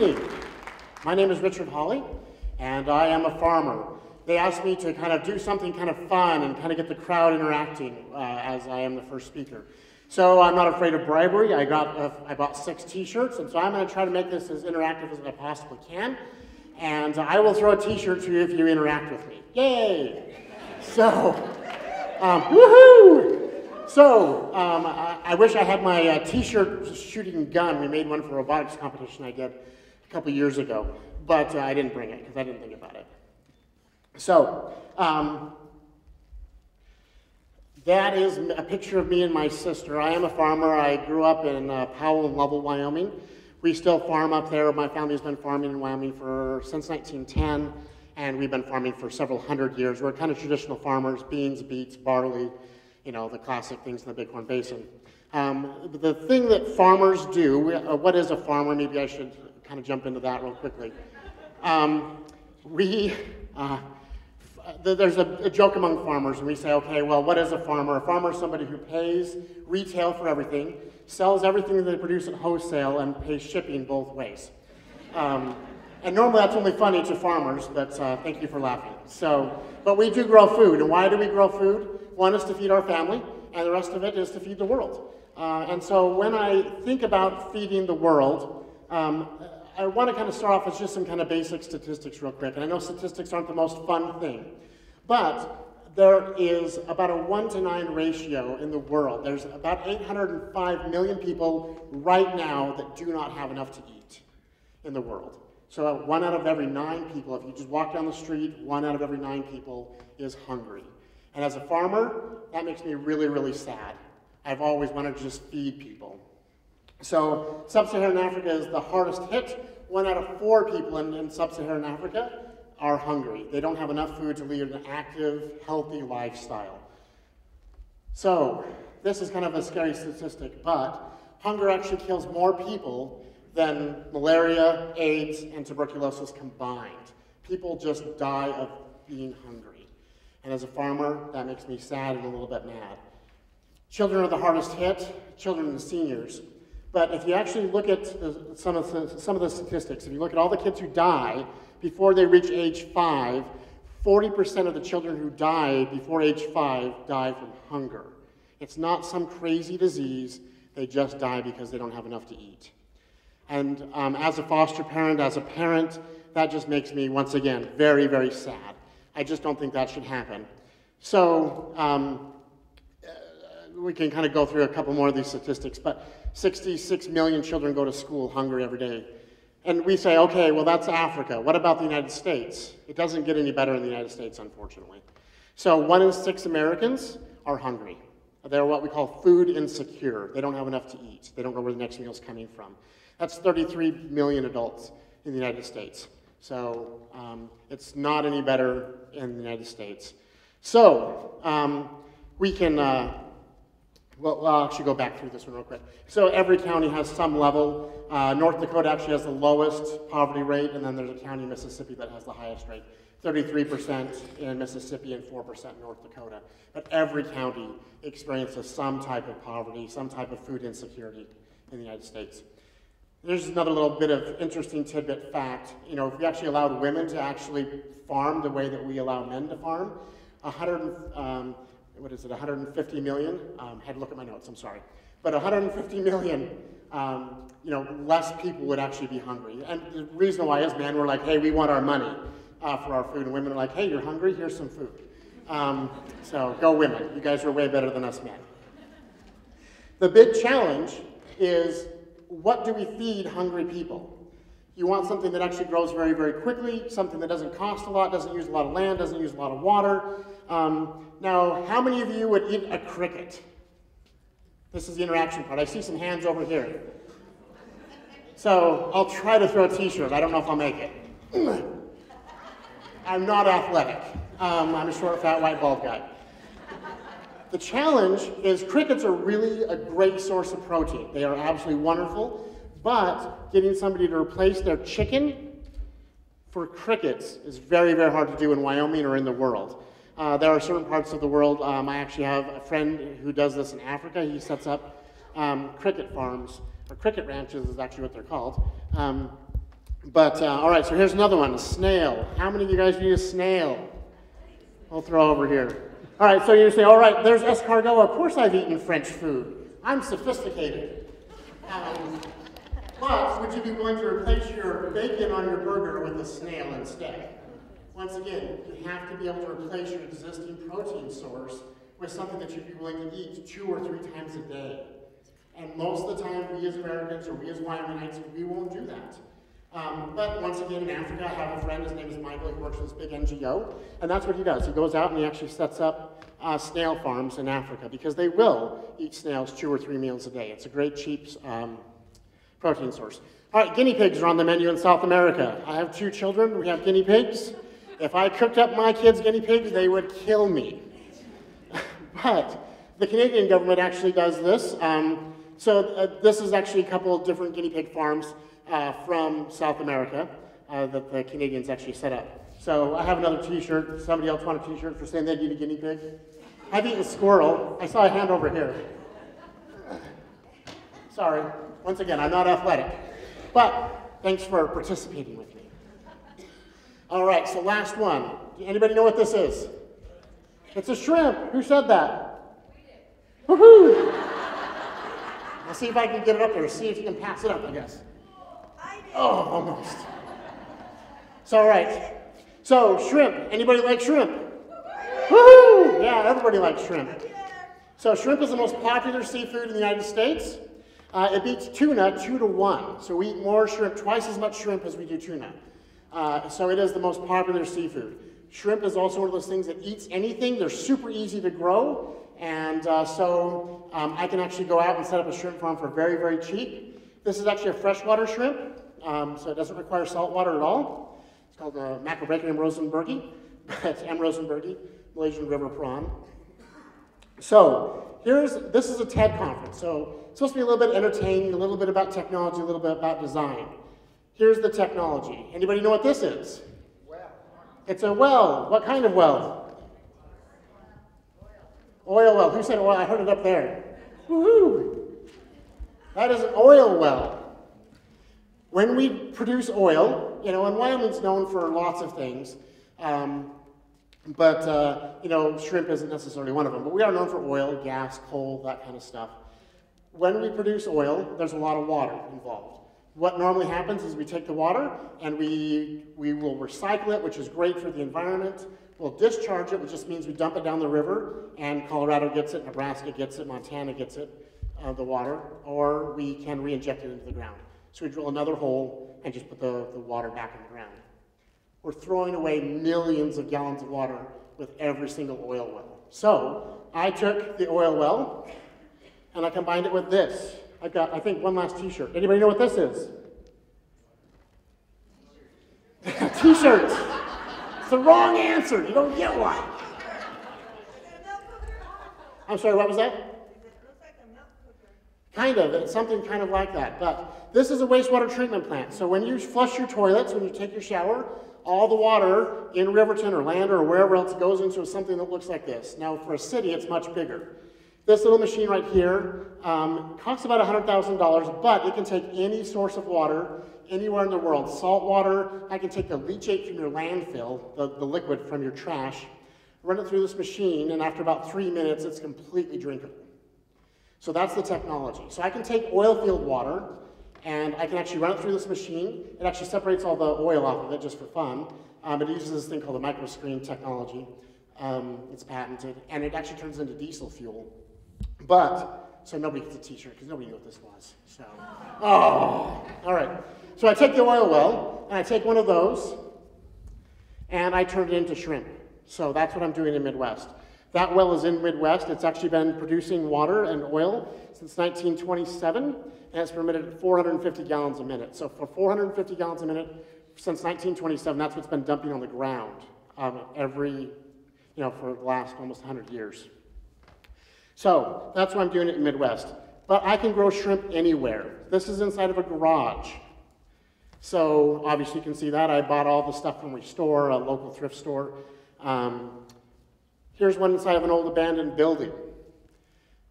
evening. My name is Richard Hawley, and I am a farmer. They asked me to kind of do something kind of fun and kind of get the crowd interacting as I am the first speaker. So I'm not afraid of bribery. I bought 6 t-shirts, and so I'm going to try to make this as interactive as I possibly can. And I will throw a t-shirt to you if you interact with me. Yay! So, woohoo! So, I wish I had my t-shirt shooting gun. We made one for a robotics competition I did a couple years ago, but I didn't bring it because I didn't think about it. So, that is a picture of me and my sister. I am a farmer. I grew up in Powell and Lovell, Wyoming. We still farm up there. My family's been farming in Wyoming since 1910, and we've been farming for several hundred years. We're kind of traditional farmers: beans, beets, barley, you know, the classic things in the Bighorn Basin. The thing that farmers do, what is a farmer? Maybe I should kind of jump into that real quickly. There's a joke among farmers, and we say, okay, well, what is a farmer? A farmer is somebody who pays retail for everything, sells everything that they produce at wholesale, and pays shipping both ways. And normally that's only funny to farmers, but thank you for laughing. But we do grow food, and why do we grow food? One is to feed our family, and the rest of it is to feed the world. And so when I think about feeding the world, I want to kind of start off with just some kind of basic statistics real quick. And I know statistics aren't the most fun thing, but there is about a 1-to-9 ratio in the world. There's about 805 million people right now that do not have enough to eat in the world. So 1 out of every 9 people, if you just walk down the street, 1 out of every 9 people is hungry. And as a farmer, that makes me really, really sad. I've always wanted to just feed people. So sub-Saharan Africa is the hardest hit. 1 out of 4 people in sub-Saharan Africa are hungry. They don't have enough food to lead an active, healthy lifestyle. So this is kind of a scary statistic, but hunger actually kills more people than malaria, AIDS, and tuberculosis combined. People just die of being hungry. And as a farmer, that makes me sad and a little bit mad. Children are the hardest hit, children and seniors. But if you actually look at some of the statistics, if you look at all the kids who die before they reach age 5, 40% of the children who die before age 5 die from hunger. It's not some crazy disease, they just die because they don't have enough to eat. And as a foster parent, as a parent, that just makes me, once again, very, very sad. I just don't think that should happen. So we can kind of go through a couple more of these statistics, but 66 million children go to school hungry every day. And we say, okay, well, that's Africa. What about the United States? It doesn't get any better in the United States, unfortunately. So 1 in 6 Americans are hungry. They're what we call food insecure. They don't have enough to eat. They don't know where the next meal is coming from. That's 33 million adults in the United States. So it's not any better in the United States. So we can, well, I'll actually go back through this one real quick. So every county has some level. North Dakota actually has the lowest poverty rate, and then there's a county in Mississippi that has the highest rate. 33% in Mississippi and 4% in North Dakota. But every county experiences some type of poverty, some type of food insecurity in the United States. There's another little bit of interesting tidbit fact. You know, if we actually allowed women to actually farm the way that we allow men to farm, 150 million, I had to look at my notes, I'm sorry, but 150 million, you know, less people would actually be hungry. And the reason why is men were like, hey, we want our money for our food, and women are like, hey, you're hungry, here's some food. So go women, you guys are way better than us men. The big challenge is, what do we feed hungry people? You want something that actually grows very, very quickly, something that doesn't cost a lot, doesn't use a lot of land, doesn't use a lot of water. Now, how many of you would eat a cricket? This is the interaction part. I see some hands over here. So I'll try to throw a t-shirt. I don't know if I'll make it. I'm not athletic. I'm a short, fat, white, bald guy. The challenge is crickets are really a great source of protein. They are absolutely wonderful, but getting somebody to replace their chicken for crickets is very, very hard to do in Wyoming or in the world. There are certain parts of the world, I actually have a friend who does this in Africa. He sets up cricket farms, or cricket ranches is actually what they're called. But, all right, so here's another one, a snail. How many of you guys eat a snail? I'll throw over here. All right, so you say, all right, there's escargot. Of course I've eaten French food. I'm sophisticated. But would you be willing to replace your bacon on your burger with a snail instead? Once again, you have to be able to replace your existing protein source with something that you'd be willing to eat 2 or 3 times a day. And most of the time, we as Americans or we as Wyomingites, we won't do that. But once again, in Africa, I have a friend, his name is Michael, he works with this big NGO, and that's what he does. He goes out and he actually sets up snail farms in Africa because they will eat snails 2 or 3 meals a day. It's a great, cheap protein source. All right, guinea pigs are on the menu in South America. I have 2 children, we have guinea pigs. If I cooked up my kids' guinea pigs, they would kill me. But the Canadian government actually does this. This is actually a couple of different guinea pig farms from South America that the Canadians actually set up. So I have another t-shirt. Somebody else want a t-shirt for saying they'd eat a guinea pig? I've eaten squirrel. I saw a hand over here. Sorry. Once again, I'm not athletic. But thanks for participating with me. All right, so last one. Anybody know what this is? It's a shrimp. Who said that? We did. Woohoo! I'll see if I can get it up there. See if you can pass it up, I guess. I did. Oh, almost. So, all right. So, shrimp. Anybody like shrimp? Woohoo! Yeah, everybody likes shrimp. So, shrimp is the most popular seafood in the United States. It beats tuna 2 to 1. So, we eat more shrimp, twice as much shrimp as we do tuna. So it is the most popular seafood. Shrimp is also one of those things that eats anything. They're super easy to grow, and I can actually go out and set up a shrimp farm for very, very cheap. This is actually a freshwater shrimp, so it doesn't require salt water at all. It's called Macrobrachydon rosenbergi, it's M. rosenbergi, Malaysian river prawn. So this is a TED conference, so it's supposed to be a little bit entertaining, a little bit about technology, a little bit about design. Here's the technology. Anybody know what this is? Well. It's a well. What kind of well? Oil well. Who said oil? I heard it up there. Woohoo! That is an oil well. When we produce oil, and Wyoming's known for lots of things, but shrimp isn't necessarily one of them. But we are known for oil, gas, coal, that kind of stuff. When we produce oil, there's a lot of water involved. What normally happens is we take the water and we will recycle it, which is great for the environment. We'll discharge it, which just means we dump it down the river, and Colorado gets it, Nebraska gets it, Montana gets it, the water, or we can re-inject it into the ground. So we drill another hole and just put the water back in the ground. We're throwing away millions of gallons of water with every single oil well. So I took the oil well and I combined it with this. I've got, I think, one last t-shirt. Anybody know what this is? T-shirt. It's the wrong answer. You don't get one. I'm sorry, what was that? Kind of. It's something kind of like that. But this is a wastewater treatment plant. So when you flush your toilets, when you take your shower, all the water in Riverton or Lander or wherever else goes into something that looks like this. Now, for a city, it's much bigger. This little machine right here costs about $100,000, but it can take any source of water anywhere in the world. Salt water, I can take the leachate from your landfill, the liquid from your trash, run it through this machine, and after about 3 minutes, it's completely drinkable. So that's the technology. So I can take oil field water, and I can actually run it through this machine. It actually separates all the oil off of it just for fun. It uses this thing called the microscreen technology. It's patented, and it actually turns into diesel fuel. So nobody gets a t-shirt because nobody knew what this was. So, all right. So I take the oil well, and I take one of those, and I turn it into shrimp. So that's what I'm doing in Midwest. That well is in Midwest. It's actually been producing water and oil since 1927, and it's permitted at 450 gallons a minute. So for 450 gallons a minute since 1927, that's what's been dumping on the ground for the last almost 100 years. So that's why I'm doing it in Midwest. But I can grow shrimp anywhere. This is inside of a garage. So obviously you can see that. I bought all the stuff from Restore, a local thrift store. Here's one inside of an old abandoned building.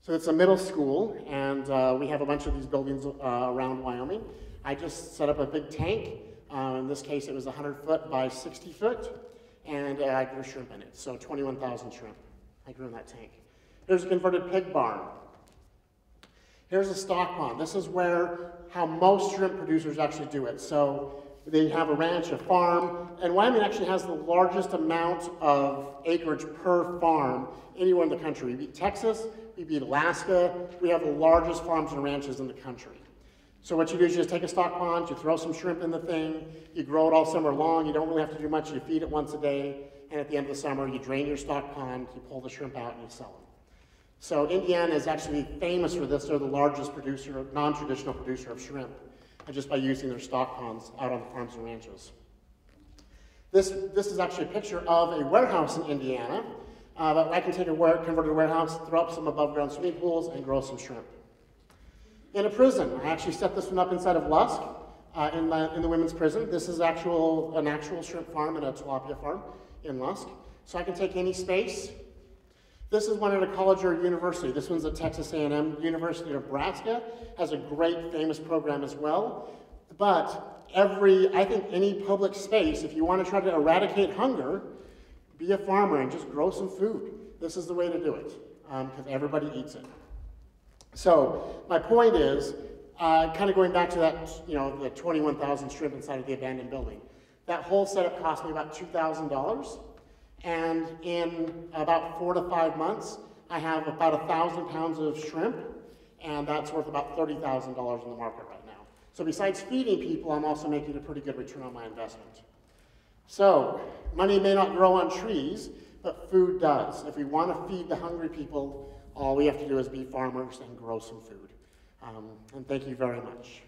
So it's a middle school, and we have a bunch of these buildings around Wyoming. I just set up a big tank. In this case, it was 100 foot by 60 foot, and I grew shrimp in it, so 21,000 shrimp I grew in that tank. Here's a converted pig barn. Here's a stock pond. This is how most shrimp producers actually do it. So they have a ranch, a farm, and Wyoming actually has the largest amount of acreage per farm anywhere in the country. We beat Texas, we beat Alaska, we have the largest farms and ranches in the country. So what you do is you just take a stock pond, you throw some shrimp in the thing, you grow it all summer long, you don't really have to do much, you feed it once a day, and at the end of the summer you drain your stock pond, you pull the shrimp out and you sell them. So Indiana is actually famous for this. They're the largest producer, non-traditional producer of shrimp, just by using their stock ponds out on the farms and ranches. This is actually a picture of a warehouse in Indiana, but I can take a converted warehouse, throw up some above ground swimming pools, and grow some shrimp. In a prison, I actually set this one up inside of Lusk, in the women's prison. This is an actual shrimp farm and a tilapia farm in Lusk. So I can take any space. This is one at a college or a university. This one's at Texas A&M. University of Nebraska has a great famous program as well. But I think any public space, if you want to try to eradicate hunger, be a farmer and just grow some food. This is the way to do it, because everybody eats it. So my point is, kind of going back to that, the 21,000 shrimp inside of the abandoned building. That whole setup cost me about $2,000, and in about 4 to 5 months, I have about 1,000 pounds of shrimp, and that's worth about $30,000 in the market right now. So besides feeding people, I'm also making a pretty good return on my investment. So money may not grow on trees, but food does. If we want to feed the hungry people, all we have to do is be farmers and grow some food. And thank you very much.